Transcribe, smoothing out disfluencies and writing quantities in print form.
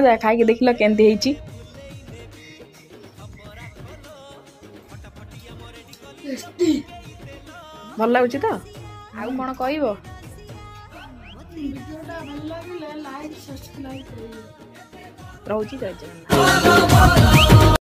जा खाई देख लो केमती भल लगुच तो आउ कौन कह रोची जय जगन्नाथ।